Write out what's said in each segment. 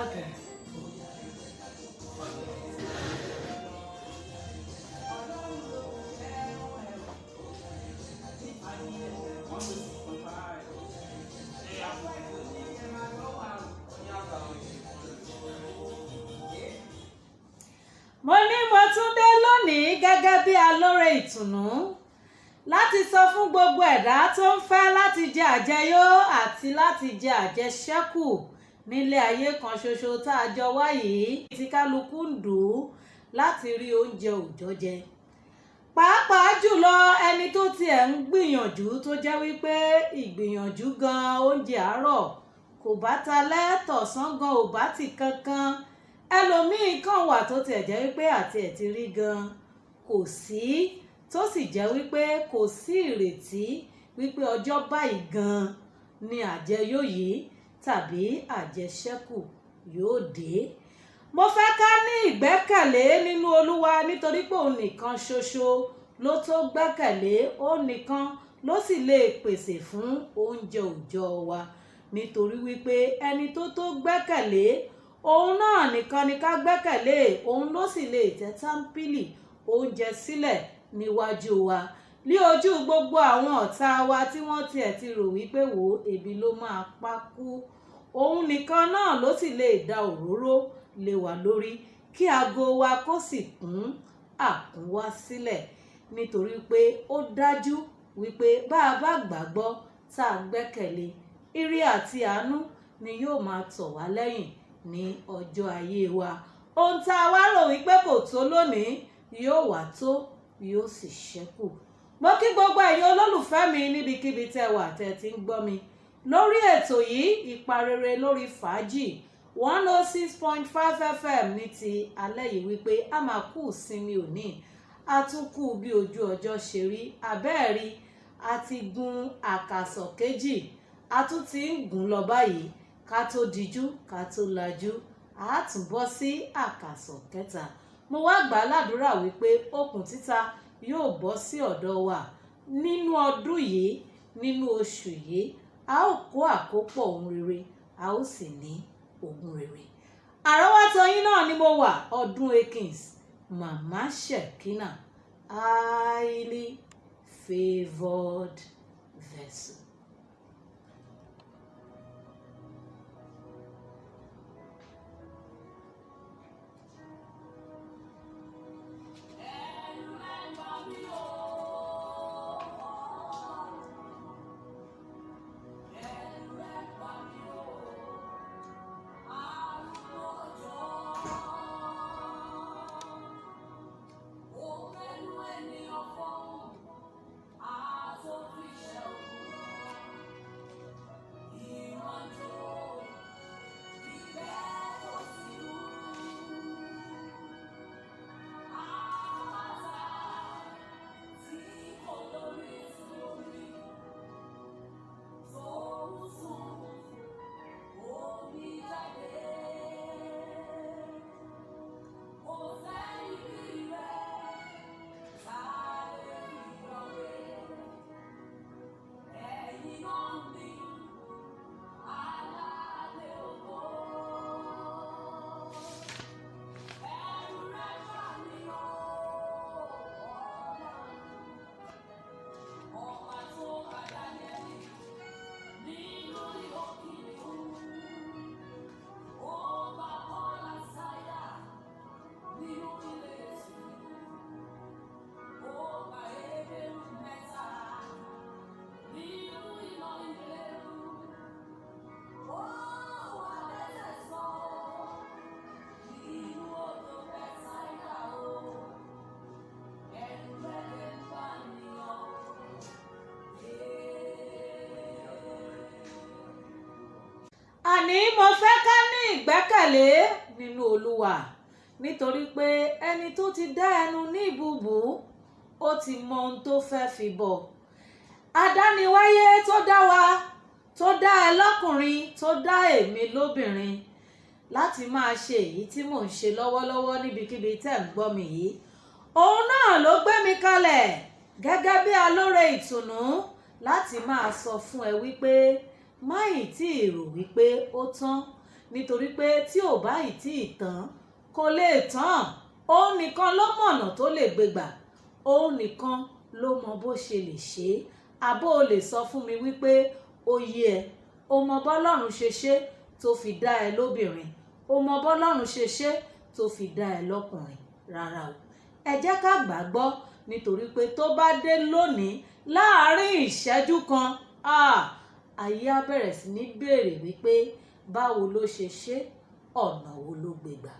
Okay. Mo ní mo tún dé lónìí gẹ́gẹ́ bí alóore ìtùnú láti sọ fún gbogbo ẹ̀dá tó ń fẹ́ láti jẹ àjẹyó àti láti jẹ àjẹṣẹ́kù nílé ayé kan ṣoṣo tá a jọ wá yìí tí kálukú ń dùn ún láti rí oúnjẹ òòjọ́ jẹ. Pàápàá jùlọ ẹni tó tiẹ̀ ń gbìyànjú tó jẹ́ wípé ìgbìyànjú gan oúnjẹ àárọ̀ kò bá talẹ́ tọ̀sán gan ò bá ti kankan. Ẹlòmíì kan wà tó tiẹ̀ jẹ́ wípé àti ẹ̀ ti rí gan kò sí, tó sì jẹ́ wípé kò sí ìrètí wípé ọjọ́ báyìí gan ni àjẹyó yìí tàbí àjẹṣẹ́kù yóò dé. Mo fẹ́ ká ní ìgbẹ́kẹ̀lé nínú Olúwa nítorí pé òun nìkan ṣoṣo ló tó gbẹ́kẹ̀lé, òun nìkan ló sì lè pèsè fún oúnjẹ òòjọ́ wa nítorí wípé ẹni tó tó gbẹ́kẹ̀lé òun náà nìkan ni ká gbẹ́kẹ̀lé, òun ló sì lè tẹ́ támpìlì oúnjẹ sílẹ̀ níwájú wa ní ojú gbogbo àwọn ọ̀tá wa tí wọ́n tiẹ̀ ti rò wípé wò ó ebi ló máa pa kú. Òun nìkan náà ló sì lè da òróró lé wa lórí kí aago wa kó sì kún àkúnwá sílẹ̀ nítorí pé ó dájú wípé bá a bá gbàgbọ́ tá a gbẹ́kẹ̀lé, ire àti àánú ni yóò máa tọ̀ wá lẹ́yìn ní ọjọ́ ayé wa. Ohun tá a wá rò wípé kò tó lónìí yóò wá tó, yóò sì ṣẹ́kù. Mo kí gbogbo ẹ̀yin olólùfẹ́ mi níbikíbi tẹ́ wà tẹ́ ti ń gbọ́ mi lórí ètò yìí Ipa Rere lórí Fàájì 106.5 FM ní ti alẹ́ yìí wípé a máa kú ìsinmi òní, a tún kú bí ojú ọjọ́ ṣe rí abẹ́ẹ̀rí, a ti gun àkàsọ̀ kejì, a tún ti ń gùn lọ báyìí ká tó dijú ká tó lajú a tún bọ́ sí àkàsọ̀ kẹta. Mo wá gbà á ládùúrà wípé okùn títa yóò bọ́ sí ọ̀dọ̀ wa nínú ọdún yìí, nínú oṣù yìí a ó kó àkópọ̀ ohun rere, a ó sì ní ohun rere. Àrọ́wọ́tó yín náà ni mo wà, Ọdún Akins, Mama Shekinah, highly favoured vessel. Àní mo fẹ́ ká ní ìgbẹ́kẹ̀lé nínú Olúwa nítorí pé ẹni tó ti dá ẹnu ní ìbùbù ó ti mọ ohun tó fẹ́ fi bọ̀. Adániwáyé tó dá wa, tó dá ẹ lọ́kùnrin, tó dá èmi lóbìnrin láti máa ṣe èyí tí mò ń ṣe lọ́wọ́lọ́wọ́ níbikíbi tẹ́ ń gbọ́ mi yìí. Òun náà ló gbé mi kalẹ̀ gẹ́gẹ́ bí alóore ìtùnú láti máa sọ fún ẹ wípé má ì tí ì rò wípé ó tán nítorí pé tí ò bá ì tí ì tán kò lè tán. Òun nìkan ló mọ̀nà tó lè gbégbà, òun nìkan ló mọ bó ṣe lè ṣe é. Àbó o lè sọ fún mi wípé ó yé ẹ, o mọ bọ́lọ́run ṣe ṣe tó fi dá ẹ lóbìnrin, o mọ bọ́lọ́run ṣe ṣe tó fi dá ẹ lọ́kùnrin. Rárá o, ẹ jẹ́ ká gbàgbọ́, nítorí pé tó bá dé lónìí láàárín ìṣẹ́jú kan, ayé á bẹ̀rẹ̀ sí ní béèrè wípé báwo ló ṣe ṣe, ọ̀nà wo ló gbégbà.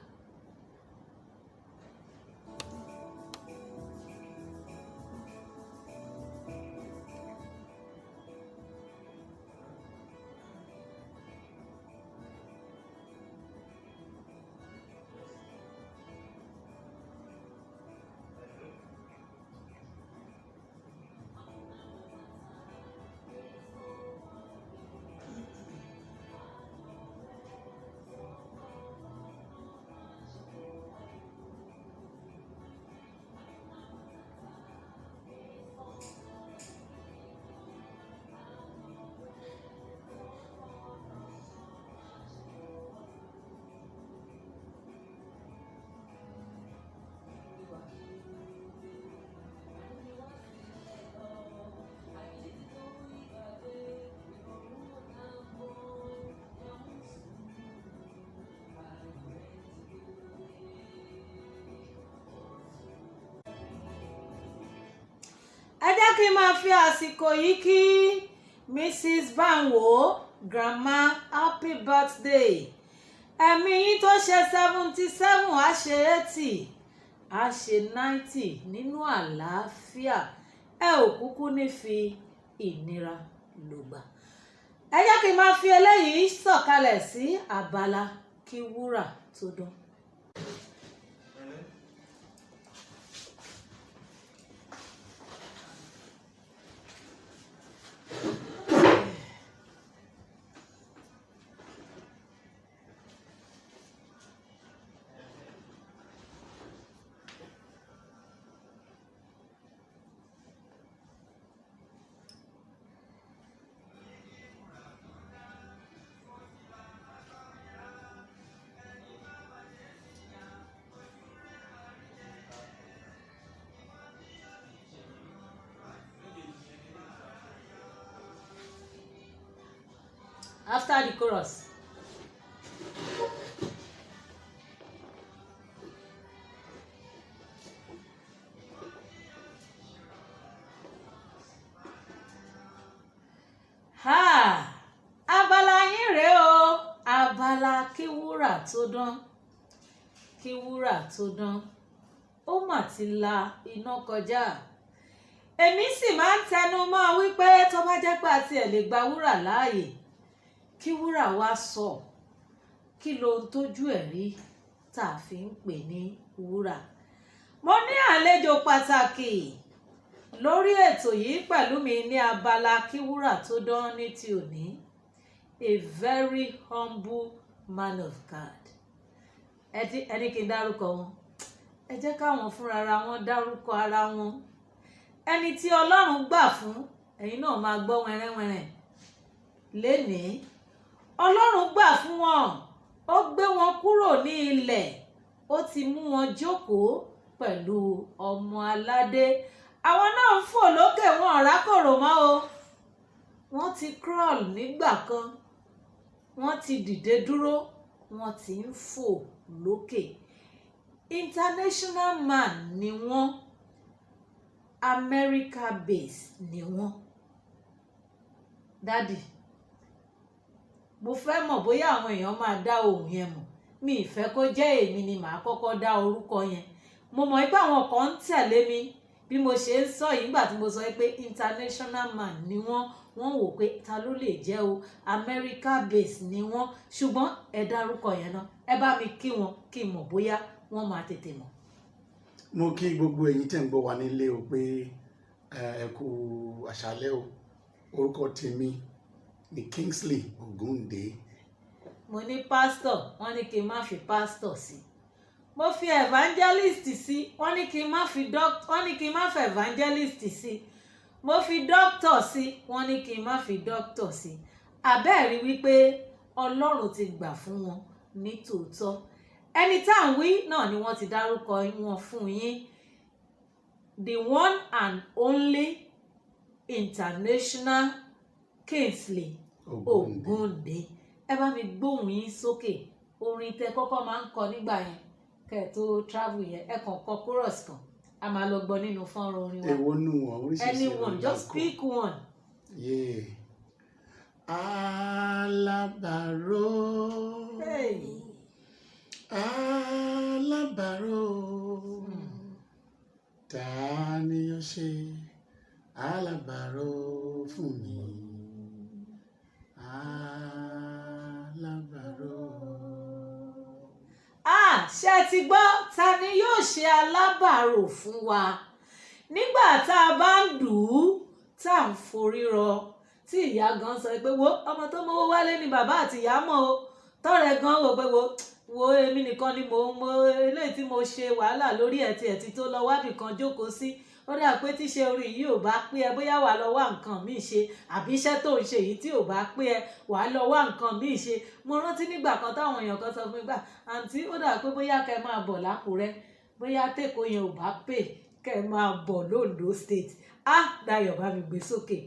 Ẹ jẹ́ kí n máa fi àsìkò yìí kí Mrs. Banwo grandma happy birthday. Ẹ̀mí yín tó ṣe 77 á ṣe 80, á ṣe 90 nínú àlàáfíà. Ẹ ò kúkú ní fi ìnira lògbà. Ẹ jẹ́ kí n máa fi eléyìí sọ̀kalẹ̀ sí abala kí wúrà tó dán. After the chorus. Abala yín rèé o, abala kí wúrà tó dán. Kí wúrà tó dán, ó mà ti la iná kọjá. Èmi sì máa ń tẹnu mọ́ wípé tó bá jẹ́ pé a tiẹ̀ lè gba wúrà láàyè, kí wúrà wá sọ kí lohun tójú ẹ̀ rí tá a fi ń pè ní wúrà. Mo ní àlejò pàtàkì lórí ètò yìí pẹ̀lú mi ní abala kí wúrà tó dán ní ti òní. A very humble man of God. Ẹni kí n dárúkọ wọn, ẹ jẹ́ káwọn fúnra wọn dárúkọ ara wọn. Ẹni tí Ọlọ́run gbà fún, ẹ̀yin náà máa gbọ́ wẹ́rẹ́wẹ́rẹ́ lénìí. Ọlọ́run gbà fún wọn, ó gbé wọn kúrò ní ilẹ̀, ó ti mú wọn jókòó pẹ̀lú ọmọ aládé. Àwọn náà ń fò lókè, wọn ò rákòrò mọ́ o. Wọ́n ti crawl nígbà kan, wọ́n ti dìde dúró, wọ́n ti ń fò lókè. International man ni wọ́n, America base ni wọ́n. Daddy, mo fẹ́ mọ̀ bóyá àwọn èèyàn máa dá ohùn yẹn mọ̀. Mi ì fẹ́ kó jẹ́ èmi ni màá kọ́kọ́ dá orúkọ yẹn. Mo mọ̀ pé àwọn kan ń tẹ̀lé mi bí mo ṣe ń sọ yìí nígbà tí mo sọ pé international man ni wọ́n. Wọ́n wò pé ta ló lè jẹ́ o, America base ni wọ́n. Ṣùgbọ́n ẹ dárúkọ yẹn náà, ẹ bá mi kí wọn kí n mọ̀ bóyá wọ́n máa tètè mọ̀. Mo kí gbogbo ẹ̀yin tẹ́ ń gbọ́ wa nílé o pé ẹ kú àṣálẹ́ o. Orúkọ tèmi ni Kingsley Ogunde. Mo ní pásítọ̀, wọ́n ní kí n má fi pásítọ̀ sí. Mo fi evangelist sí, wọ́n ní kí n má fi evangelist sí. Mo fi doctor sí, wọ́n ní kí n má fi doctor sí. Àbẹ́ẹ̀rí wípé Ọlọ́run ti gbà fún wọn ní tòótọ́. Ẹni tá à ń wí náà ni wọ́n ti dárúkọ wọn fún yín, the one and only international Kingsley Ogunde. Ẹ bá mi gbóhùn yín sókè, orin tẹ kọ́kọ́ máa ń kọ nígbà yẹn kẹ́ tó travel yẹn, ẹ kàn kọ chorus kan, a máa lọ gbọ́ nínú fọ́nrán orin wa. Èwo nù wọn oríṣiríṣi. Anyone, just pick one. Yeah. Alábàárò. Hey. Alábàárò. Ta ni ó ṣe alábàárò fún mi? Alábàárò. Ṣé ti gbọ́, ta ni yóò ṣe alábàárò fún wa nígbà tá a bá ń dùn ún, tá à ń forí rọ, tí ìyá gan sọ pé wo ọmọ tó mówó wálé ni bàbá àti ìyá mọ̀ o, tọ́rẹ̀ gan wò pé wo èmi nìkan ni mo eléyìí tí mo ṣe wàhálà lórí ẹ̀tì tó lọ wábì kan jókòó sí. Ó dà pé tíṣe orin yìí ò bá pé ẹ, bóyá wàá lọ wá nǹkan míì ṣe, àbí iṣẹ́ tó ń ṣe yìí tí ò bá pé ẹ, wàá lọ wá nǹkan míì ṣe. Mo rántí nígbà kan táwọn èèyàn kan sọ fún mi gbà, àǹtí ó dà pé bóyá kẹ́ máa bọ̀ l'Ákúrẹ́, bóyá tèkó yẹn ò bá pè kẹ́ máa bọ̀ l'Ondo State. Dayọ̀ bá mi gbé sókè.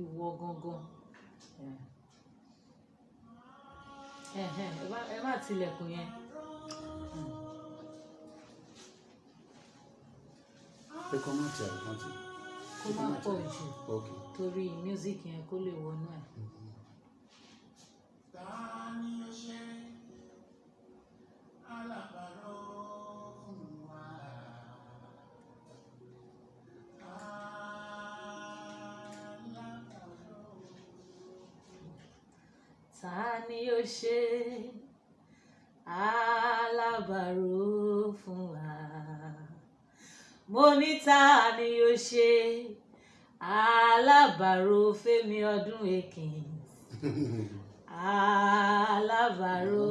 Ìwọ gangan. Ẹ má tilẹ̀kùn yẹn. Pé kọ́ máa ti àrùkọ́ntì. Kó má pọ̀ jù torí music yẹn kó lè wọnú ẹ̀. Ta ni ó ṣe alábàárò fún wa? Mo ní ta ni ó ṣe alábàárò Fẹ́mi Ọdúnekins? Alábàárò.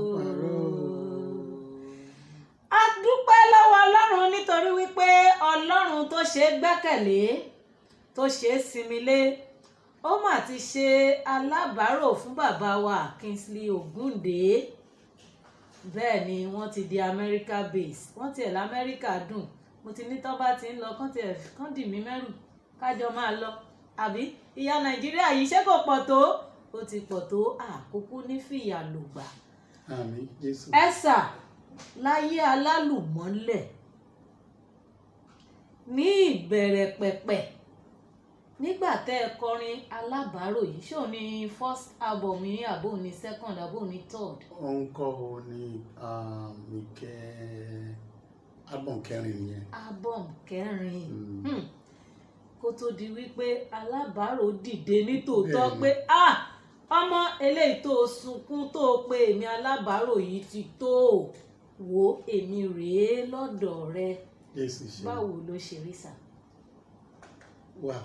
A dúpẹ́ lọ́wọ́ Ọlọ́run nítorí wípé Ọlọ́run tó ṣe é gbẹ́kẹ̀lé, tó ṣe é sinmi lé, ó mà ti ṣe alábàárò fún bàbá wa Kingsley Ogunde. Bẹ́ẹ̀ ni wọ́n ti di America base, wọ́n tiẹ̀ l'Amẹ́ríkà dùn. Mo ti ní tán bá ti ń lọ kán dì mí mẹ́rù kájọ máa lọ, àbí ìyà Nàìjíríà yìí ṣé kò pọ̀ tó? Ó ti pọ̀ tó, àkókò ní fìyà lògbà. Àmín Jésù. Ẹ̀sà láyé alálùmọ́lẹ̀ ní ìbẹ̀rẹ̀ pẹ̀pẹ̀, nígbà tẹ́ ẹ kọrin alábàárò yìí, ṣó ní first album yín àbò ní second àbò ní third? Òun kọ́ ọ ní album kẹrin nìyẹn. Album kẹrin. Kó tó di wípé alábàárò dìde nítòótọ́ pé ọmọ eléyìí tó sunkún tó pé èmi alábàárò yìí ti tó wo èmi rèé lọ́dọ̀ rẹ. Báwo ló ṣe rí sà? Wà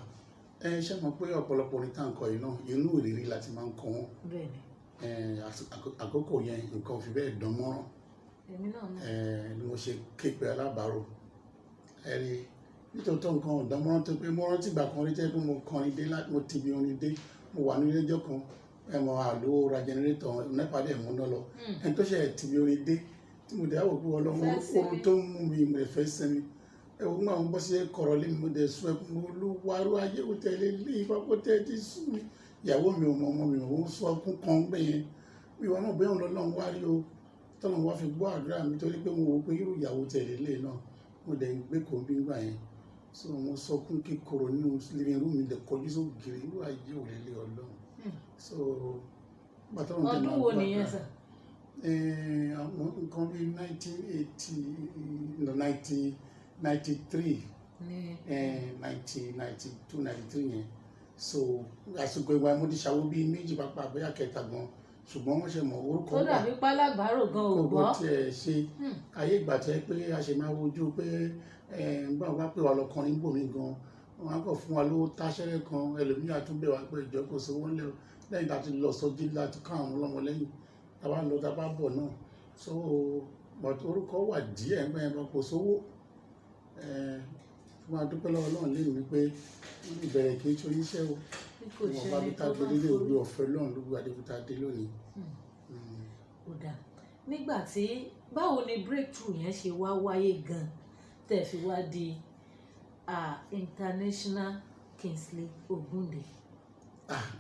ṣe mọ̀ pé ọ̀pọ̀lọpọ̀ orin tá à ń kọ yìí náà inú ìrírí láti máa ń kọ wọ́n. Bẹ́ẹ̀ni. Àkókò yẹn nǹkan ò fi bẹ́ẹ̀ dán mọ́rán. Èmi náà mọ̀. Ni mo ṣe képe alábàárò. Nítòótọ́ nǹkan ò dán mọ́rán tó pé mo rántí ìgbà kan rí jẹ́ pé mo kọrin dé, mo ti bí orin dé, mo wà nílé ẹjọ́ kan àlọ́ ra jẹnẹrétọ̀ nípa dẹ̀ mú náà lọ. Ẹni tó ṣe ti bí orin dé tí mo dẹ̀ àwọ̀ pé ọlọ́run orun tó ń mú mi mo lè fẹ́ sẹ́mi. Ẹ̀wọ̀n máa ń bọ́ sí kọ̀rọ̀ lé mi, mo dẹ̀ sún ẹkún, mo ló wárú ayé kó tẹ̀lé lé ìpapò tẹ̀ ti sún mi. Ìyàwó mi ò mọ ọmọ mi ò sọ ọkún kan gbé yẹn. Mi wà náà bóyá ọlọ́run wá rí o, tọ́lọ́run wá fi gbọ́ àdúrà mi torí pé mo wò pé irú ìyàwó tẹ̀lé lé náà mo dẹ̀ gbé kò bí gbà yẹn. so mo sọkún kíkorò nínú living room mi lè kọjú sókè irú ayé ò lélẹ̀ Ọlọ́run so bàtà wọn tẹ̀ máa ọdún wo nìyẹn sà? àwọn nǹkan bíi 1980 no 1993 1992 93 yẹn so àsìkò ìgbà mo ti ṣàwó bíi méjì pápá bóyá kẹta gan ṣùgbọ́n wọ́n ṣe mọ̀ orúkọ tó dàbí pálágbárò gan ò gbọ́ kókó tiẹ̀ ṣe ayé ìgbà tẹ́ pé a ṣe máa wojú pé báwo bá pè wá lọkùnrin bòmí gan wọn á kàn fún wa lówó táṣẹ́rẹ́ kan ẹlòmíràn tún bẹ̀ wá pé ìjọ kò sówó ńlẹ̀ lẹ́yìn tá a ti lọ sọ́jí láti ká àwọn ọlọ́mọ lẹ́yìn tá a bá lọ tá a bá bọ̀ náà so but orúkọ wà díẹ̀ ẹgbẹ́ ẹ̀rọ kò sówó fún wa dúpẹ́ lọ́wọ́ náà lé mi pé ìbẹ̀rẹ̀ kì í ṣe oníṣẹ́ o wọn bá bí tá a gbé délé orí ọ̀fẹ́ lọ́run ló gbé adébútà dé lónìí. ó dà nígbà tí báwo ni breakthrough yẹn ṣe wá wáyé gan tẹ̀ fi wá di international Kingsley Ogunde.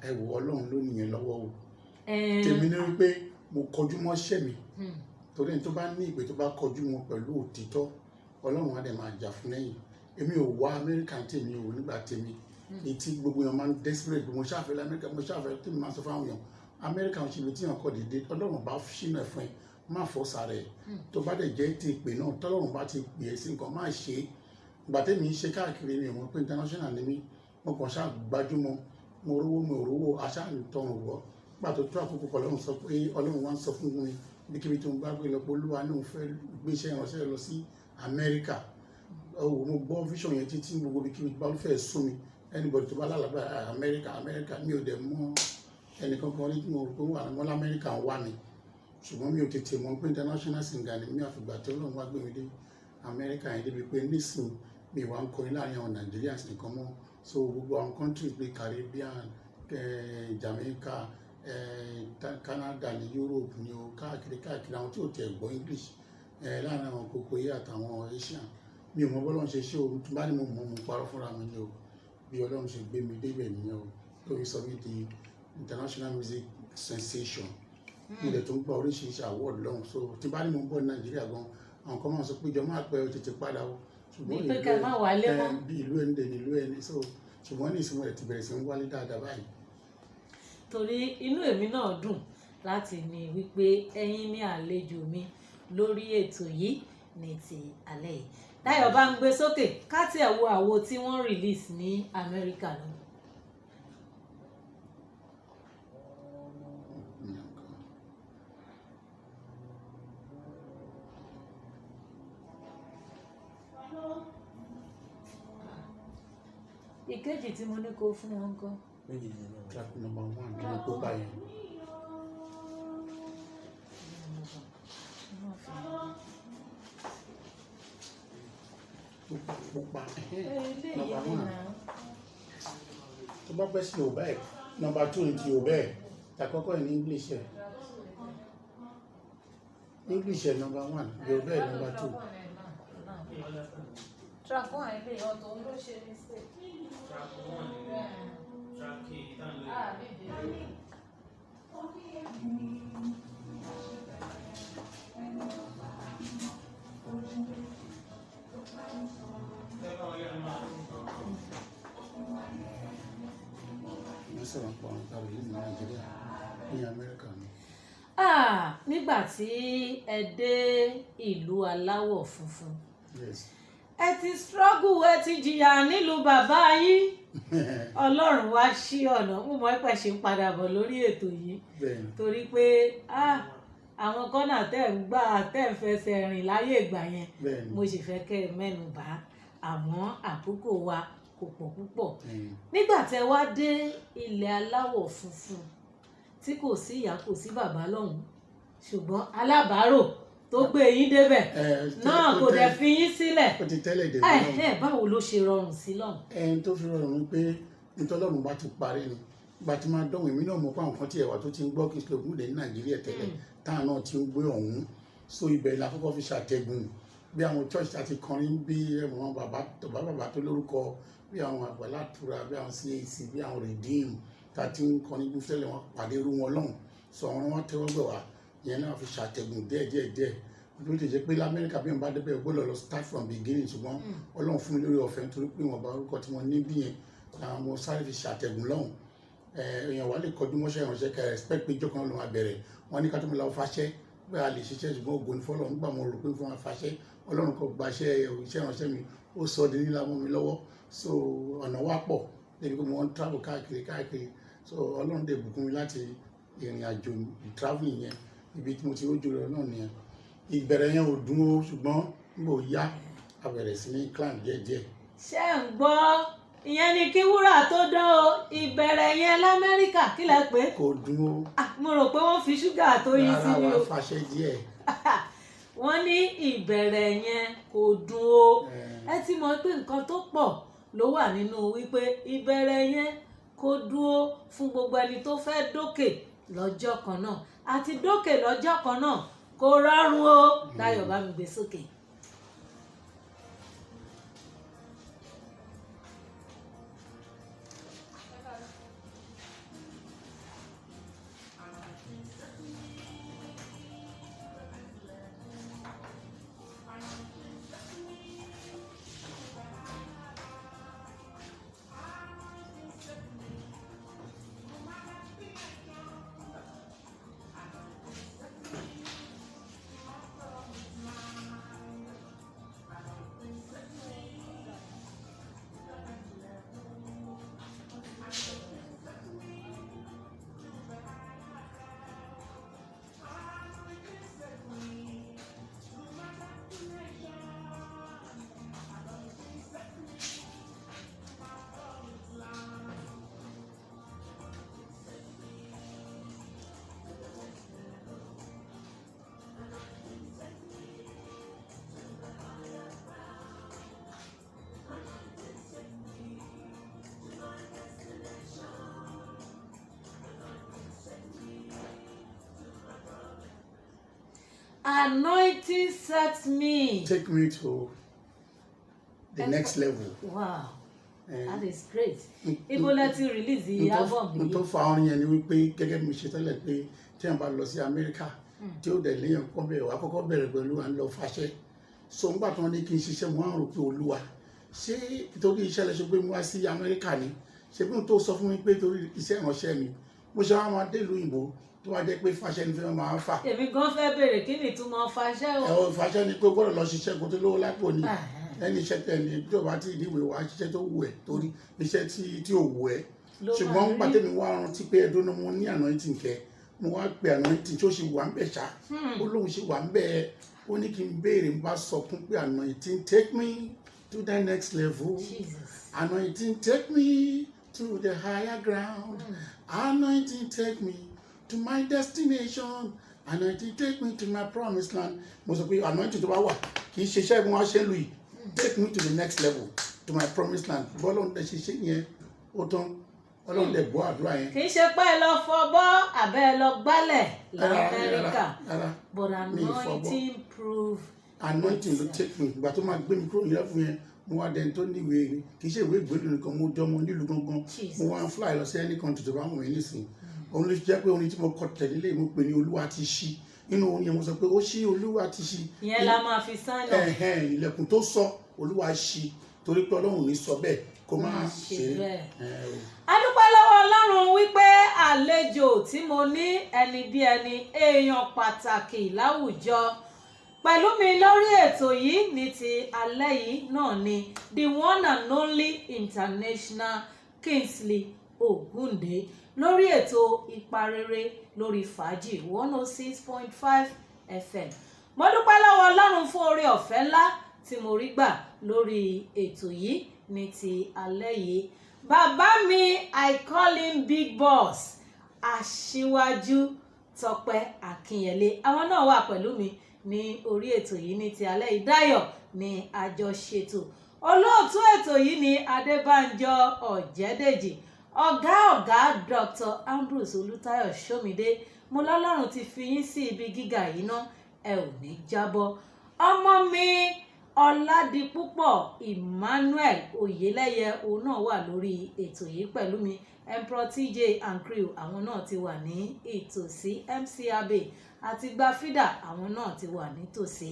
ẹ wò Ọlọ́run ló nìyẹn lọ́wọ́ o tèmi ní wípé mo kọjú mọ́ ṣẹ́ mi torí ẹni tó bá ní ìpè tó bá kọjú wọn pẹ̀lú òtítọ́ Ọlọ́run á dẹ̀ máa jà fún lẹ́yìn èmi ò wá Amẹ́ríkà tèmi ò nígbà tèmi ní tí gbogbo èèyàn máa ń desperate bí mo ṣàfẹ́ lamẹ́ríkà mo ṣàfẹ́ tí mo máa sọ fáwọn èèyàn Amẹ́ríkà ń ṣe ibi tí èèyàn kọ́ dédé Ọlọ́run bá ṣínà ẹ̀ fún ẹ má fọ́ sára ẹ̀ tó bá dẹ̀ jẹ́ ti ìpè náà tọ́lọ́run bá ti pè é sí nǹkan má ṣe é ìgbà tẹ́mi ń ṣe káàkiri mi ò mọ̀ pé international ni mí mo kàn ṣáà gbájúmọ́ mo rówó aṣáà ń tọrùn wọ́ pàtó tó àkókò kan Ọlọ́run sọ pé Ọlọ́run wá ń sọ fún mi níbi tó ń bá gbé lọ pé Olúwa ní òun fẹ́ gbé iṣẹ́ ìránṣẹ́ lọ sí Amẹ́ríkà mo gbọ́ vision yẹn títí gbogbo bí kíbi bá fẹ́ sún mi anybody tó bá lálàbà Amẹ́ríkà mi ò dẹ̀ mọ̀ ẹnìkan kan rí tí mo rò pé wà mọ́ lamẹ́ríkà wà ní ṣùgbọ́n mi ò tètè mọ̀ pé international singer ni mi àfìgbà tí Ọlọ́run wá gbé mi dé Amẹ́ríkà yẹn débi pé nísìn mi wà ń kọrin láàrin àwọn Nigerians nìkan mọ́ so gbogbo àwọn countries bíi Caribbean Jamaica Canada ní Europe ní o káàkiri àwọn tí ò tẹ̀ gbọ́ English láàrin àwọn Kokoye àtàwọn Asian mi ò mọ bọ́lọ́run ṣe ṣé o bá ní mo parọ́ fúnra mi ni o bí Ọlọ́run ṣe gbé mi débẹ̀ nìyẹn o lórí sọ mí di international music sensation ilẹ̀ tó ń gba oríṣiríṣi award lọ́hùn so tí bá ní mo ń bọ̀ ní Nàìjíríà gan àwọn kan máa sọ pé ìjọ máa pẹ́ o tètè padà o ṣùgbọ́n ìlú ẹni dẹ̀ ní ìlú ẹni so ṣùgbọ́n ní ìsinmi rẹ̀ ti bẹ̀rẹ̀ sí ń wálé dáadáa báyìí. torí inú èmi náà dùn láti ní wípé ẹ̀yin ní àlejò mi lórí ètò yìí ní ti alẹ́ yìí Táyọ̀ bá ń gbé sókè ká tiẹ̀ wo àwo tí wọ́n release ní Amẹ́ríkà lọ. ìkejì tí mo ní kó fún wọn kọ́. track number 1 kí ló kó báyìí. pupa number 1 tó bá pẹ́ sí Yorùbá ẹ̀ number 2 ní ti Yorùbá ẹ̀ tàkọ́kọ́ ẹ̀ ní English ẹ̀ number 1 Yorùbá ẹ̀ number 2. track 1 ilé ọ̀tọ̀ ló ṣe mistake. Track 1 track sọ̀rọ̀ pọ̀ tàbí ní Nàìjíríà ní Amẹ́ríkà ni. Nígbà tí ẹ dé ìlú aláwọ̀ funfun ẹ ti struggle ẹ ti jìyà nílùú bàbá yín Ọlọ́run wá ṣí ọ̀nà mo mọ̀ pé ṣe ń padà bọ̀ lórí ètò yìí torí pé àwọn kọ́nà tẹ́ ń gbà tẹ́ ń fẹsẹ̀ rìn láyé ìgbà yẹn mo sì fẹ́ kẹ́ ẹ mẹ́nu bà àmọ́ àkókò wa kò pọ̀ púpọ̀ nígbà tẹ́ wá dé ilẹ̀ aláwọ̀ funfun tí kò sí ìyá kò sí bàbá lọ́hùn ṣùgbọ́n alábàárò tó gbé yín débẹ̀ náà kò dẹ̀ fi yín sílẹ̀ báwo ló ṣe rọrùn sí lọ́hùn. ẹni tó fi rọrùn ni pé nítọ́lọ́run bá ti parí ni ìgbà tí máa dánwò èmi náà mọ̀ pé àwọn kan tí ẹ̀wà tó ti ń gbọ́ Kingsley Ogunde ní Nàìjíríà tẹ́lẹ̀ táwọn náà ti ń gbé ọ̀hún so ibẹ̀ la kọ́kọ́ fi ṣàtẹ̀gùn bí àwọn church àti kọrin bí ẹ̀wọ̀n bàbá tó lórúkọ bí àwọn Àgbàlá Ìtura bí àwọn CAC bí àwọn Redeem tá a ti ń kọrin bí tẹ́lẹ̀ wọn pàdé irú wọn lọ́hùn so àwọn wọn tẹ́wọ́ gbẹ̀ wá ìyẹn náà fi ṣàtẹ̀gùn díẹ̀ bí ó ti jẹ́ pé lamẹ́ríkà bí wọ́n bá débẹ̀ ó gbọ́dọ̀ lọ start from beginning ṣùgbọ́n ọlọ́run fún mi lórí ọ̀fẹ́ nítorí pé wọ́n bá orúkọ tí wọ́n ní bí yẹn làwọn mo sáré fi ṣàtẹ̀gùn lọ́hùn èèyàn wà lè kọjú mọ́ṣẹ́ ìrànṣẹ́ kẹ́ respect pé ìjọkan ló máa bẹ̀rẹ̀ wọ́n ní ká tó mọ̀ láwọn fàṣẹ pé a lè ṣiṣẹ́ ṣùgbọ́n ògo ní fọlọ́run nígbà mo rò pé fún wa fàṣẹ ọlọ́run kò gbaṣẹ́ iṣẹ́ ìrànṣẹ́ mi ó sọ di nílá mọ́ mi lọ́wọ́ so ọ̀nà wa pọ̀ débi pé mo ń travel káàkiri so ọlọ́run dẹ̀ bùkún mi láti ìrìn àjò travelling yẹn ibi tí mo ti rójú rẹ náà nìyẹn ìbẹ̀rẹ̀ yẹn ò dùn ó ṣùgbọ́n nígbà ó yá a bẹ̀rẹ̀ sí ní climb díẹ̀díẹ̀. ṣé ń gbọ́ ìyẹn ni kí wúrà tó dán o ìbẹ̀rẹ̀ yẹn lamẹ́ríkà kí lẹ pé. kò dùn ó. mo rò pé wọ́n fi ṣúgà tó yí sí mi o. rárá wàá fàṣẹ díẹ̀. wọ́n ní ìbẹ̀rẹ̀ yẹn kò dùn ó ẹ ti mọ̀ pé nǹkan tó pọ̀ ló wà nínú wípé ìbẹ̀rẹ̀ yẹn kò dùn ó fún gbogbo ẹni tó fẹ́ dókè lọ́jọ́ kan náà àti dókè lọ́jọ́ kan náà kò rọrùn o Táyọ̀ bá mi gbé sókè. Anointing sets me. Take me to the next level. Wow, that is great. Ibo lẹ ti release the album yìí. N tó fa orin yẹn ni wípé gẹ́gẹ́ bí mo ṣe tẹ́lẹ̀ pé tí wọ́n bá lọ sí Amẹ́ríkà tí ó dẹ̀ léyàn kọ́ bẹ̀rẹ̀ wá kọ́kọ́ bẹ̀rẹ̀ pẹ̀lú à ń lọ fàṣẹ. So nígbà tí wọ́n ní kí n ṣiṣẹ́ mo á rò pé Olúwa ṣé nítorí iṣẹ́ lẹ ṣe pé mo wá sí Amẹ́ríkà ni ṣe bí n tó sọ fún mi pé torí iṣẹ́ ìránṣẹ́ mi mo ṣe wá máa dé ìlú òyìnbó tó wá jẹ́ pé fàṣẹ ni fẹ́ máa fà. Èmi gan fẹ́ béèrè kí ni ìtumọ̀ fàṣẹ o. Ẹ̀wọ̀n fàṣẹ ni pé gbọ́dọ̀ lọ ṣiṣẹ́ kó tó lówó lápò ni ẹni iṣẹ́ tẹ̀lé tí o bá ti níwèé wá ṣiṣẹ́ tó wù ẹ́ torí iṣẹ́ tí ò wù ẹ́ ṣùgbọ́n nígbà tẹ́mi wá rántí pé ẹdún ni mo ní anointing kẹ mo wá pe anointing tí ó ṣe wà ń bẹ̀ ṣá ó lóun ṣe wà ń bẹ̀ ó ní kí n béèrè n bá sọ fún pé anointing take me to the next level anointing take me to the higher ground anointing take me to my destination anointing take me to my promised land mo sọ pé anointing tó bá wà kì í ṣe iṣẹ́ ìgbìmọ̀ ṣe ń lu yìí take me to the next level to my promised land bọ́lọ́run dẹ̀ ṣe ṣe yẹn ó tán ọlọ́run dẹ̀ gbọ́ àdúrà yẹn. kì í ṣe pé ẹ lọ fọbọ́ àbẹ́ ẹ lọ gbálẹ̀ lamẹ́ríkà but anointing prove. anointing ló take me ìgbà tó máa gbé mi kúrò nílẹ̀ fún yẹn mo wá dẹni tó níwèé ni kì í ṣe ìwé ìgbélú nìkan mo jọmọ nílùú gangan mo wá ń fly lọ sí any country tó bá wù mí nísìnyí òun ló jẹ́ pé orin tí mo kọ tẹ̀lé lè mo pè ní olúwa ti ṣí inú orin yẹn mo sọ pé ó ṣí olúwa ti ṣí. ìyẹn la máa fi sáyàn. ilẹ̀kùn tó sọ olúwa ṣí torí pé ọlọ́run ní sọ bẹ́ẹ̀ kó máa ṣe é. a dúpẹ́ lọ́wọ́ ọlọ́run wípé àlejò tí mo ní ẹni bí ẹni èèyàn pàtàkì láwùjọ pẹ̀lú mi lórí ètò yìí ní ti alẹ́ yìí náà ni the one and only international Kingsley Ogunde lórí ètò Ipa Rere lórí Fàájì 106.5 FM. mo dúpẹ́ lọ́wọ́ ọlọ́run fún oore ọ̀fẹ́ ńlá tí mo rí gbà lórí ètò yìí ní ti alẹ́ yìí. bàbá mi I call him Big Boss Aṣíwájú Tọ́pẹ́ Akínyẹlé àwọn náà wà pẹ̀lú mi ní orí ètò yìí ní ti alẹ́ yìí. Dáyọ̀ ní àjọṣètò olóòtú ètò yìí ní Adébánjọ Ọ̀jẹ́dèjì ọ̀gá Dr. Ambrose Olútáyọ̀ Ṣómídé mo lọ́lọ́run ti fi yín sí ibi gíga yìí ná ẹ ò ní jábọ́ ọmọ mi Ọládipúpọ̀ Emmanuel Oyeleye òun náà wà lórí ètò yìí pẹ̀lú mi. Emperor TJ and crew àwọn náà ti wà ní ìtòsí. MC Abe àti Gbafida àwọn náà ti wà nítòsí.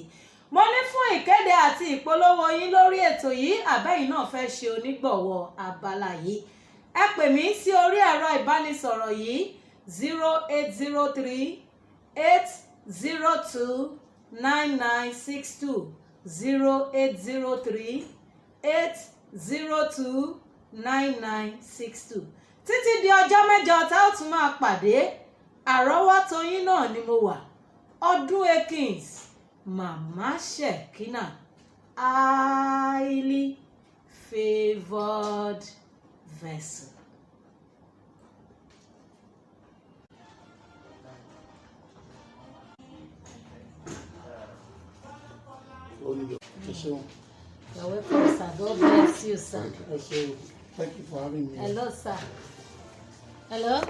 Mo ní fún ìkéde àti ìpolówó yín lórí ètò yìí, àbẹ́yìn náà fẹ́ ṣe onígbọ̀wọ́ abala yìí, ẹ pè mí sí orí ẹ̀rọ ìbánisọ̀rọ̀ yìí 0803 802 9962 0803 802 9962. Títí di ọjọ́ mẹ́jọ tá ó tún máa pàdé, àrọ́wọ́tó yín náà ni mo wà, Ọdún Akins, Mama Shekina, highly favored vessel. You're welcome, sir. God bless you, sir. Thank you for having me. Hello, sir. Hello.